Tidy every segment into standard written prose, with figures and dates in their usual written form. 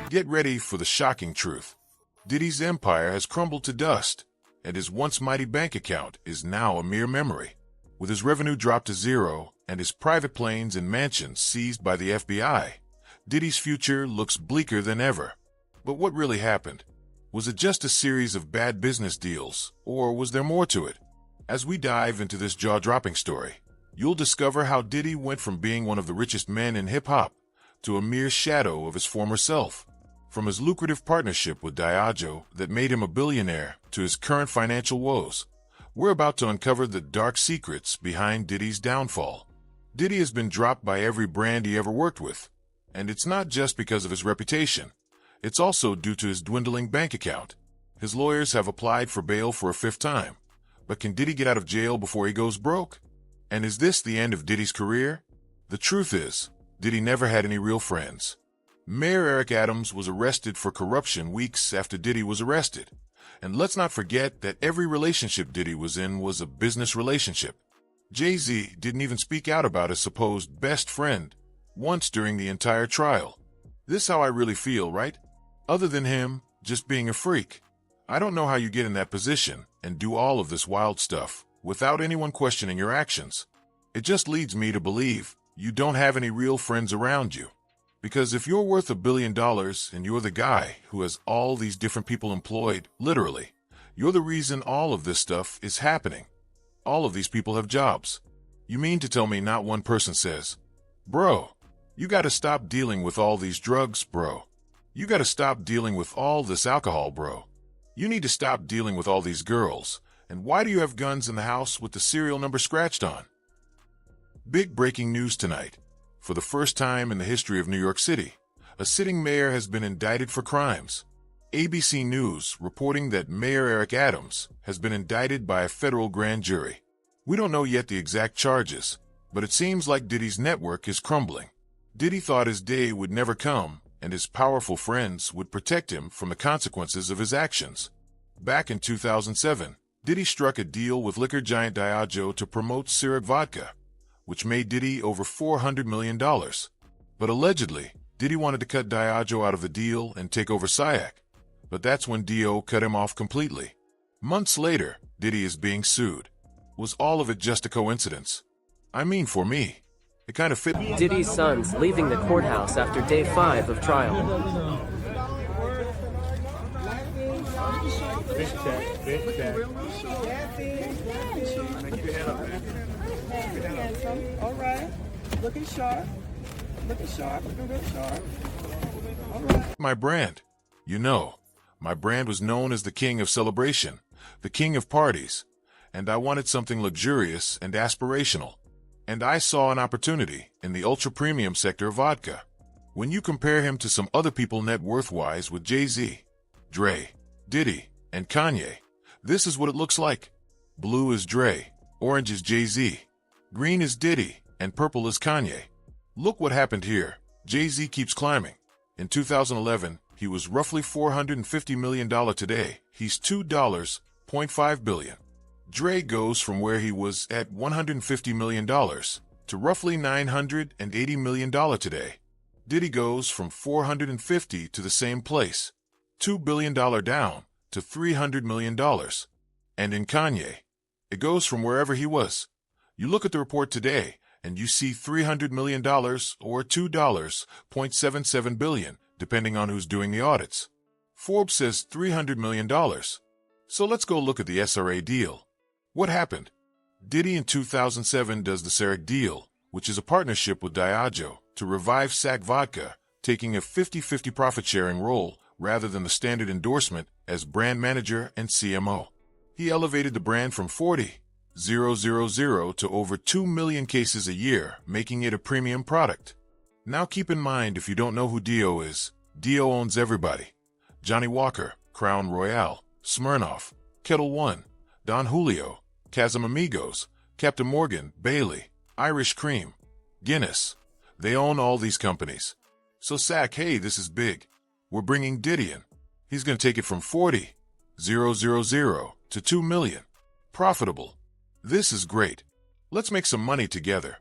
Get ready for the shocking truth. Diddy's empire has crumbled to dust, and his once mighty bank account is now a mere memory. With his revenue dropped to zero and his private planes and mansions seized by the FBI, Diddy's future looks bleaker than ever. But what really happened? Was it just a series of bad business deals, or was there more to it? As we dive into this jaw-dropping story, you'll discover how Diddy went from being one of the richest men in hip-hop to a mere shadow of his former self. From his lucrative partnership with Diageo that made him a billionaire to his current financial woes, we're about to uncover the dark secrets behind Diddy's downfall. Diddy has been dropped by every brand he ever worked with, and it's not just because of his reputation. It's also due to his dwindling bank account. His lawyers have applied for bail for a fifth time. But can Diddy get out of jail before he goes broke? And is this the end of Diddy's career? The truth is, Diddy never had any real friends. Mayor Eric Adams was arrested for corruption weeks after Diddy was arrested. And let's not forget that every relationship Diddy was in was a business relationship. Jay-Z didn't even speak out about his supposed best friend once during the entire trial. This how I really feel, right? Other than him just being a freak. I don't know how you get in that position and do all of this wild stuff without anyone questioning your actions. It just leads me to believe you don't have any real friends around you. Because if you're worth $1 billion and you're the guy who has all these different people employed, literally, you're the reason all of this stuff is happening. All of these people have jobs. You mean to tell me not one person says, "Bro, you gotta stop dealing with all these drugs, bro. You gotta stop dealing with all this alcohol, bro. You need to stop dealing with all these girls. And why do you have guns in the house with the serial number scratched on?" Big breaking news tonight. For the first time in the history of New York City, a sitting mayor has been indicted for crimes. ABC News reporting that Mayor Eric Adams has been indicted by a federal grand jury. We don't know yet the exact charges, but it seems like Diddy's network is crumbling. Diddy thought his day would never come, and his powerful friends would protect him from the consequences of his actions. Back in 2007, Diddy struck a deal with liquor giant Diageo to promote Ciroc vodka, which made Diddy over $400 million. But allegedly, Diddy wanted to cut Diageo out of the deal and take over Ciroc. But that's when Dio cut him off completely. Months later, Diddy is being sued. Was all of it just a coincidence? I mean, for me, it kind of fit. Diddy's sons leaving the courthouse after day 5 of trial. All right. Looking sharp. Looking sharp. Looking real sharp. All right. My brand. You know, my brand was known as the king of celebration, the king of parties, and I wanted something luxurious and aspirational. And I saw an opportunity in the ultra-premium sector of vodka. When you compare him to some other people net worth-wise with Jay-Z, Dre, Diddy, and Kanye, this is what it looks like. Blue is Dre, orange is Jay-Z, green is Diddy, and purple is Kanye. Look what happened here. Jay-Z keeps climbing. In 2011, he was roughly $450 million today. He's $2.5 billion. Dre goes from where he was at $150 million to roughly $980 million today. Diddy goes from 450 to the same place, $2 billion down to $300 million. And in Kanye, it goes from wherever he was. You look at the report today, and you see $300 million or $2.77 billion, depending on who's doing the audits. Forbes says $300 million. So let's go look at the SRA deal. What happened? Diddy in 2007 does the Ciroc deal, which is a partnership with Diageo to revive SAC vodka, taking a 50-50 profit-sharing role rather than the standard endorsement as brand manager and CMO. He elevated the brand from 40,000 to over 2 million cases a year, making it a premium product. Now keep in mind, if you don't know who Dio is, Dio owns everybody. Johnny Walker, Crown Royal, Smirnoff, Kettle One, Don Julio, Casamigos, Captain Morgan, Bailey, Irish Cream, Guinness. They own all these companies. So SAC, hey, this is big. We're bringing Diddy in. He's going to take it from 40,000 to 2 million. Profitable. This is great. Let's make some money together.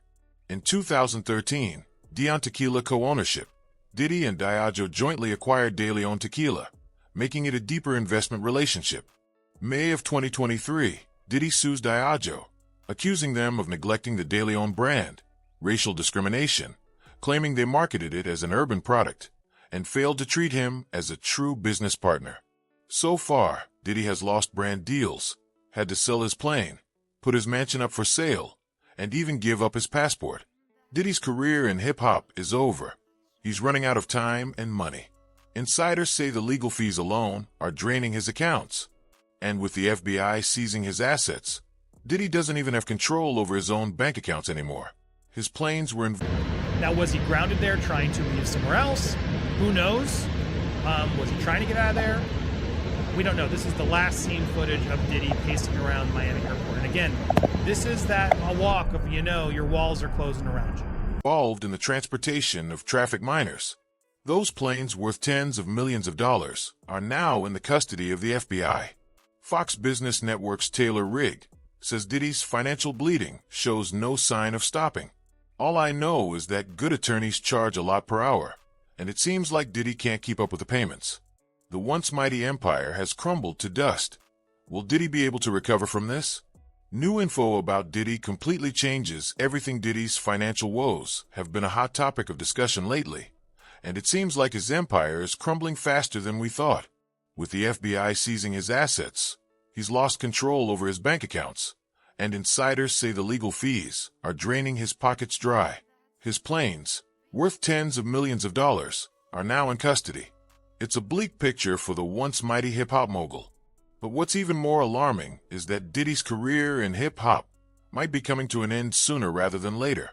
In 2013, Dion Tequila co-ownership. Diddy and Diageo jointly acquired De Leon Tequila, making it a deeper investment relationship. May of 2023, Diddy sues Diageo, accusing them of neglecting the De Leon brand, racial discrimination, claiming they marketed it as an urban product, and failed to treat him as a true business partner. So far, Diddy has lost brand deals, had to sell his plane, put his mansion up for sale, and even give up his passport. Diddy's career in hip-hop is over. He's running out of time and money. Insiders say the legal fees alone are draining his accounts. And with the FBI seizing his assets, Diddy doesn't even have control over his own bank accounts anymore. His planes were in... Now, was he grounded there trying to leave somewhere else? Who knows? Was he trying to get out of there? We don't know. This is the last seen footage of Diddy pacing around Miami airport. And again, this is that a walk of, your walls are closing around you. Involved in the transportation of traffic minors. Those planes worth tens of millions of dollars are now in the custody of the FBI. Fox Business Network's Taylor Rigg says Diddy's financial bleeding shows no sign of stopping. All I know is that good attorneys charge a lot per hour, and it seems like Diddy can't keep up with the payments. The once mighty empire has crumbled to dust. Will Diddy be able to recover from this? New info about Diddy completely changes everything. Diddy's financial woes have been a hot topic of discussion lately, and it seems like his empire is crumbling faster than we thought. With the FBI seizing his assets, he's lost control over his bank accounts, and insiders say the legal fees are draining his pockets dry. His planes, worth tens of millions of dollars, are now in custody. It's a bleak picture for the once mighty hip-hop mogul. But what's even more alarming is that Diddy's career in hip-hop might be coming to an end sooner rather than later.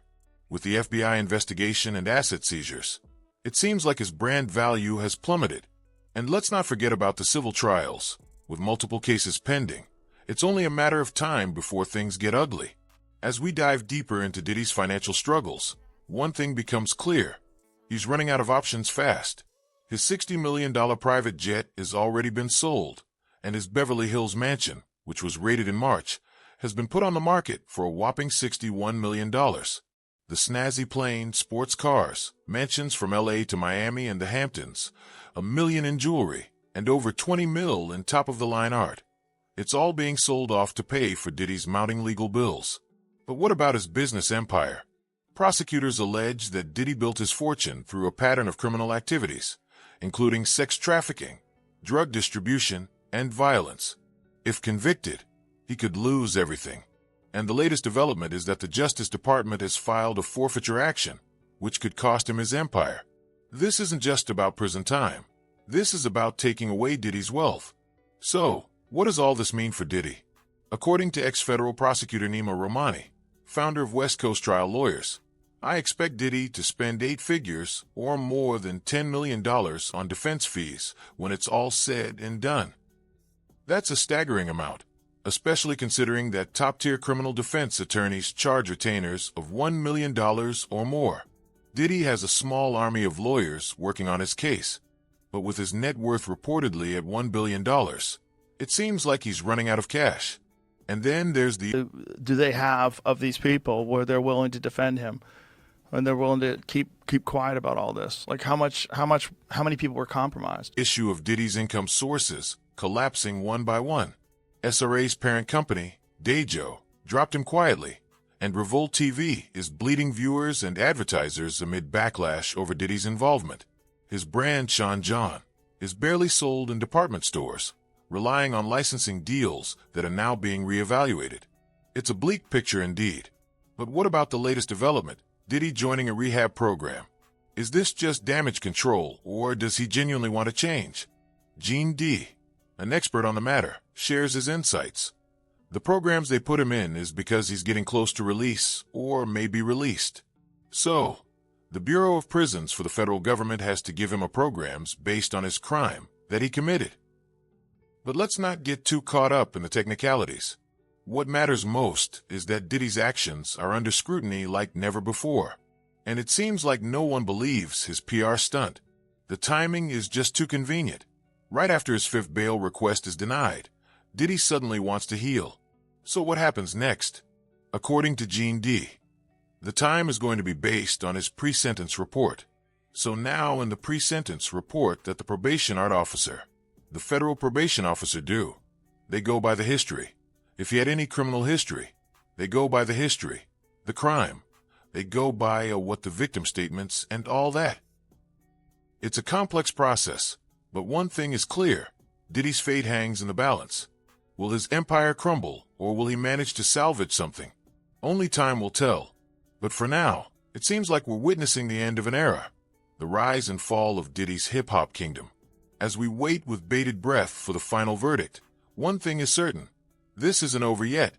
With the FBI investigation and asset seizures, it seems like his brand value has plummeted. And let's not forget about the civil trials. With multiple cases pending, it's only a matter of time before things get ugly. As we dive deeper into Diddy's financial struggles, one thing becomes clear. He's running out of options fast. His $60 million private jet has already been sold, and his Beverly Hills mansion, which was raided in March, has been put on the market for a whopping $61 million. The snazzy plane, sports cars, mansions from LA to Miami and the Hamptons, $1 million in jewelry, and over $20 million in top-of-the-line art. It's all being sold off to pay for Diddy's mounting legal bills. But what about his business empire? Prosecutors allege that Diddy built his fortune through a pattern of criminal activities, including sex trafficking, drug distribution, and violence. If convicted, he could lose everything. And the latest development is that the Justice Department has filed a forfeiture action, which could cost him his empire. This isn't just about prison time. This is about taking away Diddy's wealth. So, what does all this mean for Diddy? According to ex-federal prosecutor Nima Romani, founder of West Coast Trial Lawyers, I expect Diddy to spend 8 figures or more than $10 million on defense fees when it's all said and done. That's a staggering amount, especially considering that top-tier criminal defense attorneys charge retainers of $1 million or more. Diddy has a small army of lawyers working on his case, but with his net worth reportedly at $1 billion, it seems like he's running out of cash. And then there's the... Do they have of these people where they're willing to defend him and they're willing to keep quiet about all this? Like how many people were compromised? Issue of Diddy's income sources collapsing one by one. SRA's parent company, Diageo, dropped him quietly, and Revolt TV is bleeding viewers and advertisers amid backlash over Diddy's involvement. His brand, Sean John, is barely sold in department stores, relying on licensing deals that are now being reevaluated. It's a bleak picture indeed. But what about the latest development, Diddy joining a rehab program? Is this just damage control, or does he genuinely want to change? Gene D., an expert on the matter, shares his insights. The programs they put him in is because he's getting close to release or may be released. So, the Bureau of Prisons for the federal government has to give him a programs based on his crime that he committed. But let's not get too caught up in the technicalities. What matters most is that Diddy's actions are under scrutiny like never before. And it seems like no one believes his PR stunt. The timing is just too convenient. Right after his 5th bail request is denied, Diddy suddenly wants to heal. So what happens next? According to Gene D., the time is going to be based on his pre-sentence report. So now in the pre-sentence report that the probation art officer, the federal probation officer do, they go by the history. If he had any criminal history, they go by the history. The crime, they go by what the victim statements and all that. It's a complex process, but one thing is clear. Diddy's fate hangs in the balance. Will his empire crumble, or will he manage to salvage something? Only time will tell. But for now, it seems like we're witnessing the end of an era, the rise and fall of Diddy's hip-hop kingdom. As we wait with bated breath for the final verdict, one thing is certain. This isn't over yet.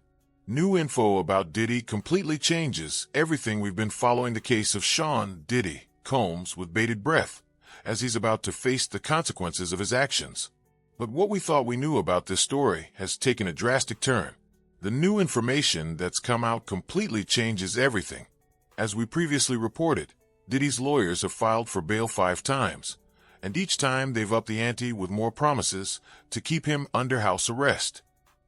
New info about Diddy completely changes everything. We've been following the case of Sean Diddy Combs with bated breath, as he's about to face the consequences of his actions. But what we thought we knew about this story has taken a drastic turn. The new information that's come out completely changes everything. As we previously reported, Diddy's lawyers have filed for bail 5 times, and each time they've upped the ante with more promises to keep him under house arrest.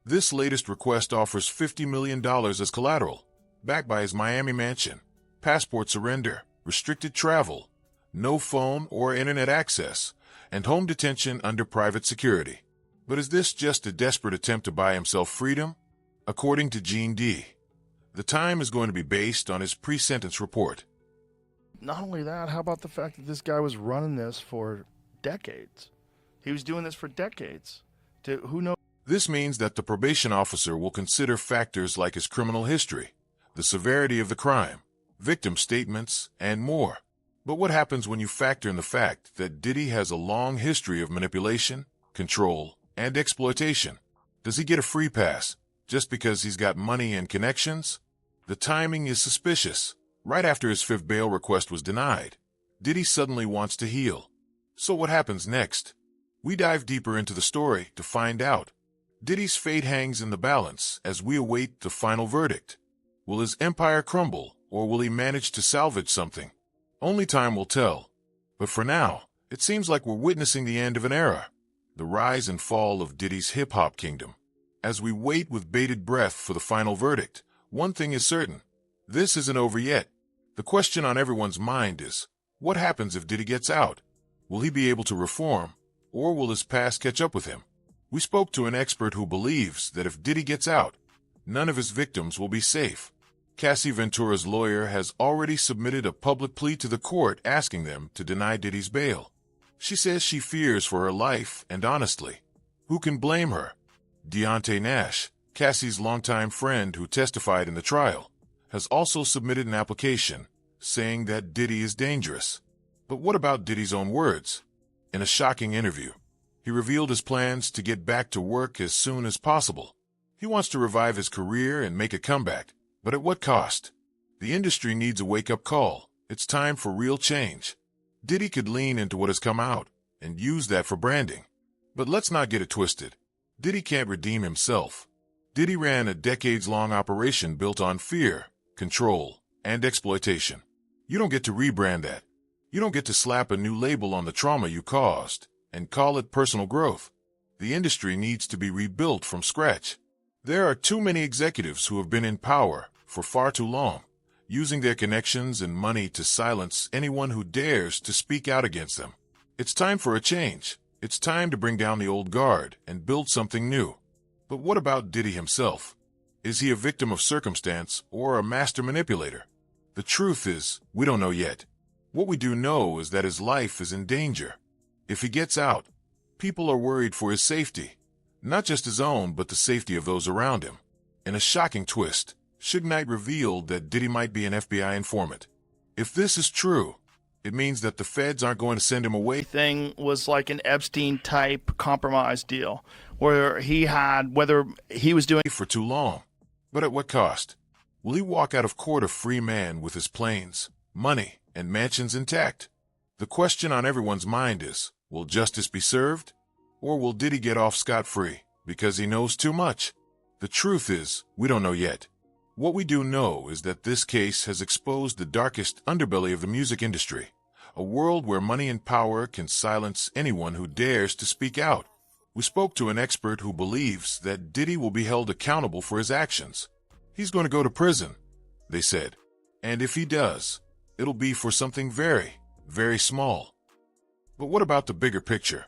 This latest request offers $50 million as collateral, backed by his Miami mansion, passport surrender, restricted travel, no phone or internet access, and home detention under private security. But is this just a desperate attempt to buy himself freedom? According to Gene D., the time is going to be based on his pre-sentence report. Not only that, how about the fact that this guy was running this for decades? He was doing this for decades. Who knows? This means that the probation officer will consider factors like his criminal history, the severity of the crime, victim statements, and more. But what happens when you factor in the fact that Diddy has a long history of manipulation, control, and exploitation? Does he get a free pass just because he's got money and connections? The timing is suspicious. Right after his 5th bail request was denied, Diddy suddenly wants to heal. So what happens next? We dive deeper into the story to find out. Diddy's fate hangs in the balance as we await the final verdict. Will his empire crumble, or will he manage to salvage something? Only time will tell. But for now, it seems like we're witnessing the end of an era, the rise and fall of Diddy's hip-hop kingdom. As we wait with bated breath for the final verdict, one thing is certain. This isn't over yet. The question on everyone's mind is, what happens if Diddy gets out? Will he be able to reform, or will his past catch up with him? We spoke to an expert who believes that if Diddy gets out, none of his victims will be safe. Cassie Ventura's lawyer has already submitted a public plea to the court asking them to deny Diddy's bail. She says she fears for her life, and honestly, who can blame her? Deontay Nash, Cassie's longtime friend who testified in the trial, has also submitted an application saying that Diddy is dangerous. But what about Diddy's own words? In a shocking interview, he revealed his plans to get back to work as soon as possible. He wants to revive his career and make a comeback. But at what cost? The industry needs a wake-up call. It's time for real change. Diddy could lean into what has come out and use that for branding. But let's not get it twisted. Diddy can't redeem himself. Diddy ran a decades-long operation built on fear, control, and exploitation. You don't get to rebrand that. You don't get to slap a new label on the trauma you caused and call it personal growth. The industry needs to be rebuilt from scratch. There are too many executives who have been in power for far too long, using their connections and money to silence anyone who dares to speak out against them. It's time for a change. It's time to bring down the old guard and build something new. But what about Diddy himself? Is he a victim of circumstance or a master manipulator? The truth is, we don't know yet. What we do know is that his life is in danger. If he gets out, people are worried for his safety. Not just his own, but the safety of those around him. In a shocking twist, Suge Knight revealed that Diddy might be an FBI informant. If this is true, it means that the feds aren't going to send him away. Thing was like an Epstein-type compromise deal, where whether he was doing for too long. But at what cost? Will he walk out of court a free man with his planes, money, and mansions intact? The question on everyone's mind is, will justice be served? Or will Diddy get off scot-free because he knows too much? The truth is, we don't know yet. What we do know is that this case has exposed the darkest underbelly of the music industry, a world where money and power can silence anyone who dares to speak out. We spoke to an expert who believes that Diddy will be held accountable for his actions. He's going to go to prison, they said. And if he does, it'll be for something very, very small. But what about the bigger picture?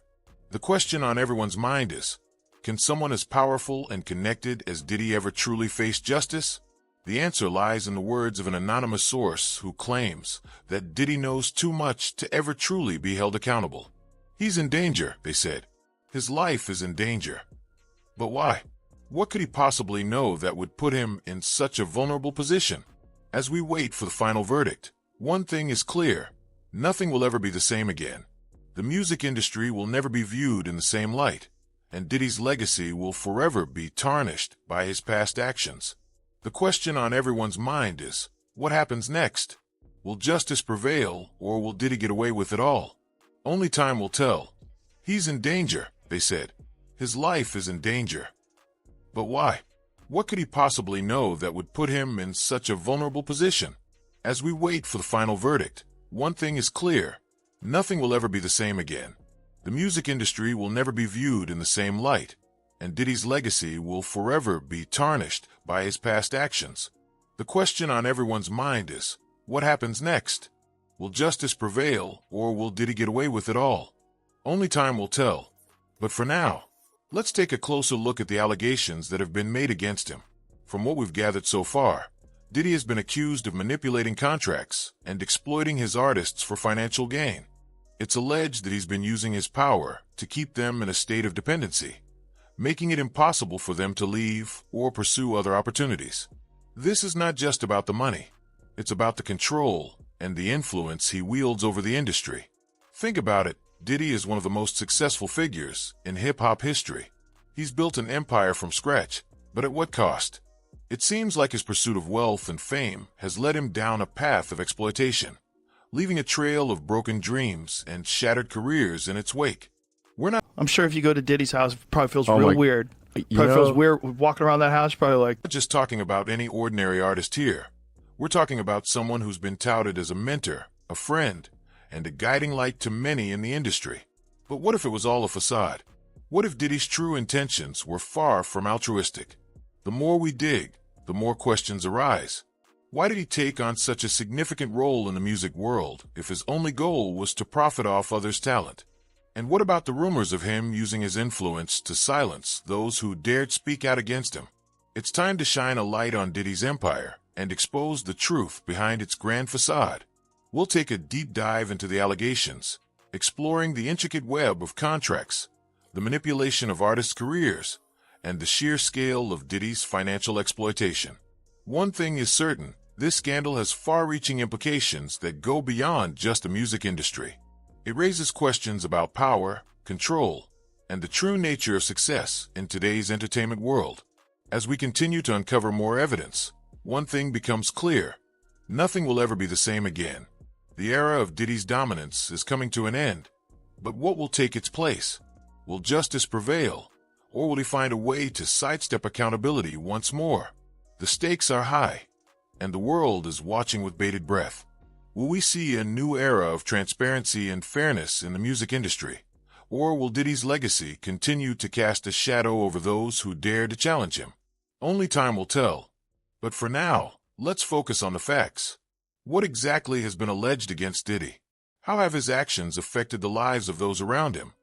The question on everyone's mind is, can someone as powerful and connected as Diddy ever truly face justice? The answer lies in the words of an anonymous source who claims that Diddy knows too much to ever truly be held accountable. He's in danger, they said. His life is in danger. But why? What could he possibly know that would put him in such a vulnerable position? As we wait for the final verdict, one thing is clear. Nothing will ever be the same again. The music industry will never be viewed in the same light, and Diddy's legacy will forever be tarnished by his past actions. The question on everyone's mind is, what happens next? Will justice prevail, or will Diddy get away with it all? Only time will tell. He's in danger, they said. His life is in danger. But why? What could he possibly know that would put him in such a vulnerable position? As we wait for the final verdict, one thing is clear. Nothing will ever be the same again. The music industry will never be viewed in the same light, and Diddy's legacy will forever be tarnished by his past actions. The question on everyone's mind is, what happens next? Will justice prevail, or will Diddy get away with it all? Only time will tell. But for now, let's take a closer look at the allegations that have been made against him. From what we've gathered so far, Diddy has been accused of manipulating contracts and exploiting his artists for financial gain. It's alleged that he's been using his power to keep them in a state of dependency, making it impossible for them to leave or pursue other opportunities. This is not just about the money. It's about the control and the influence he wields over the industry. Think about it. Diddy is one of the most successful figures in hip-hop history. He's built an empire from scratch, but at what cost? It seems like his pursuit of wealth and fame has led him down a path of exploitation, leaving a trail of broken dreams and shattered careers in its wake. I'm sure if you go to Diddy's house, it probably feels real weird. Probably feels weird walking around that house. Probably like, not just talking about any ordinary artist here. We're talking about someone who's been touted as a mentor, a friend, and a guiding light to many in the industry. But what if it was all a facade? What if Diddy's true intentions were far from altruistic? The more we dig, the more questions arise. Why did he take on such a significant role in the music world if his only goal was to profit off others' talent? And what about the rumors of him using his influence to silence those who dared speak out against him? It's time to shine a light on Diddy's empire and expose the truth behind its grand facade. We'll take a deep dive into the allegations, exploring the intricate web of contracts, the manipulation of artists' careers, and the sheer scale of Diddy's financial exploitation. One thing is certain, this scandal has far-reaching implications that go beyond just the music industry. It raises questions about power, control, and the true nature of success in today's entertainment world. As we continue to uncover more evidence, one thing becomes clear. Nothing will ever be the same again. The era of Diddy's dominance is coming to an end. But what will take its place? Will justice prevail, or will he find a way to sidestep accountability once more? The stakes are high, and the world is watching with bated breath. Will we see a new era of transparency and fairness in the music industry? Or will Diddy's legacy continue to cast a shadow over those who dare to challenge him? Only time will tell. But for now, let's focus on the facts. What exactly has been alleged against Diddy? How have his actions affected the lives of those around him?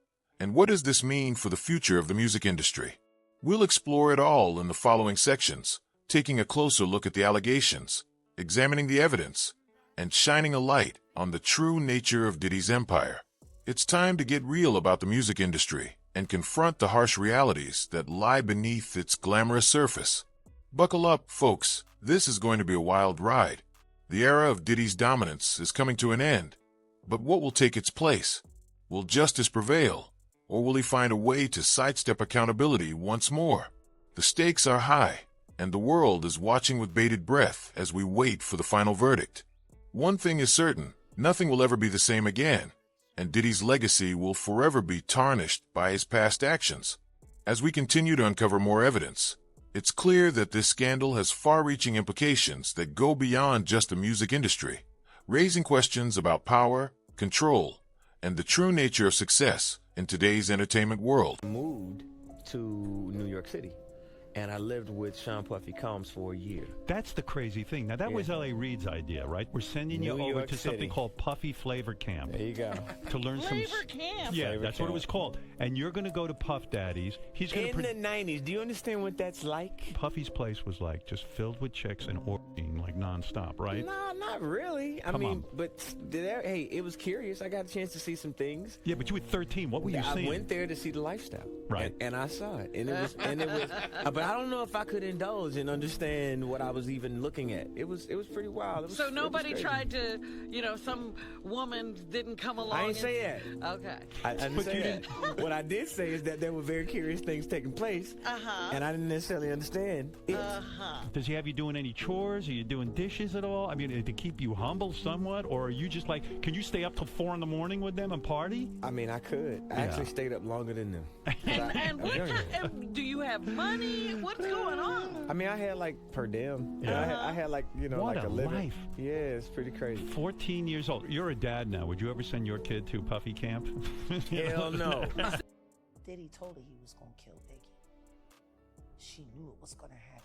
And what does this mean for the future of the music industry? We'll explore it all in the following sections, taking a closer look at the allegations, examining the evidence, and shining a light on the true nature of Diddy's empire. It's time to get real about the music industry and confront the harsh realities that lie beneath its glamorous surface. Buckle up, folks. This is going to be a wild ride. The era of Diddy's dominance is coming to an end. But what will take its place? Will justice prevail, or will he find a way to sidestep accountability once more? The stakes are high, and the world is watching with bated breath as we wait for the final verdict. One thing is certain, nothing will ever be the same again, and Diddy's legacy will forever be tarnished by his past actions. As we continue to uncover more evidence, it's clear that this scandal has far-reaching implications that go beyond just the music industry, raising questions about power, control, and the true nature of success in today's entertainment world. Moved to New York City. and I lived with Sean Puffy Combs for a year. That's the crazy thing. Now, that was L.A. Reid's idea, right? We're sending you New over York to something City. called Puffy Flavor Camp. There you go. To learn Flavor Camp. Yeah, Flavor that's what it Camp. was called. And you're going to go to Puff Daddy's. He's going In the 90s, do you understand what that's like? Puffy's place was like just filled with chicks and orgying like nonstop, right? No, not really. I Come mean, on. but hey, it was curious. I got a chance to see some things. Yeah, but you were 13. What were you I seeing? went there to see the lifestyle, Right. And I saw it, and it was, but I don't know if I could indulge and understand what I was even looking at. It was pretty wild. It was, So nobody it was tried to, some woman didn't come along. I ain't say that. Okay. I didn't say that. What I did say is that there were very curious things taking place, and I didn't necessarily understand it. Does he have you doing any chores? Are you doing dishes at all? I mean, to keep you humble somewhat? Or are you just like, can you stay up till 4 a.m. with them and party? I mean, I could. I actually stayed up longer than them. And what do you have money? What's going on? I mean, I had like per diem. Yeah. I had like, What like a a living. life. Yeah, it's pretty crazy. 14 years old. You're a dad now. Would you ever send your kid to Puffy Camp? Hell no. Diddy told her he was gonna kill Biggie. She knew it was gonna happen.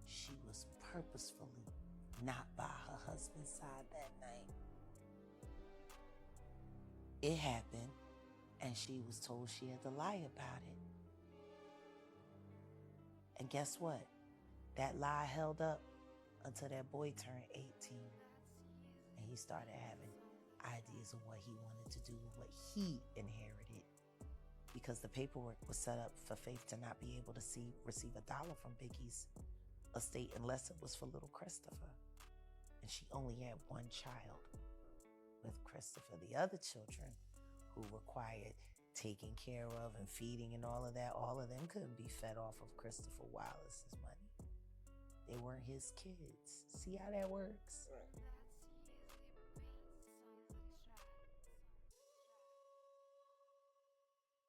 She was purposefully not by her husband's side that night. It happened, and she was told she had to lie about it. And guess what? That lie held up until that boy turned 18. And he started having ideas of what he wanted to do with what he inherited. Because the paperwork was set up for Faith to not be able to receive $1 from Biggie's estate unless it was for little Christopher. And she only had one child with Christopher. The other children who required taking care of and feeding and all of them couldn't be fed off of Christopher Wallace's money. They weren't his kids. See how that works?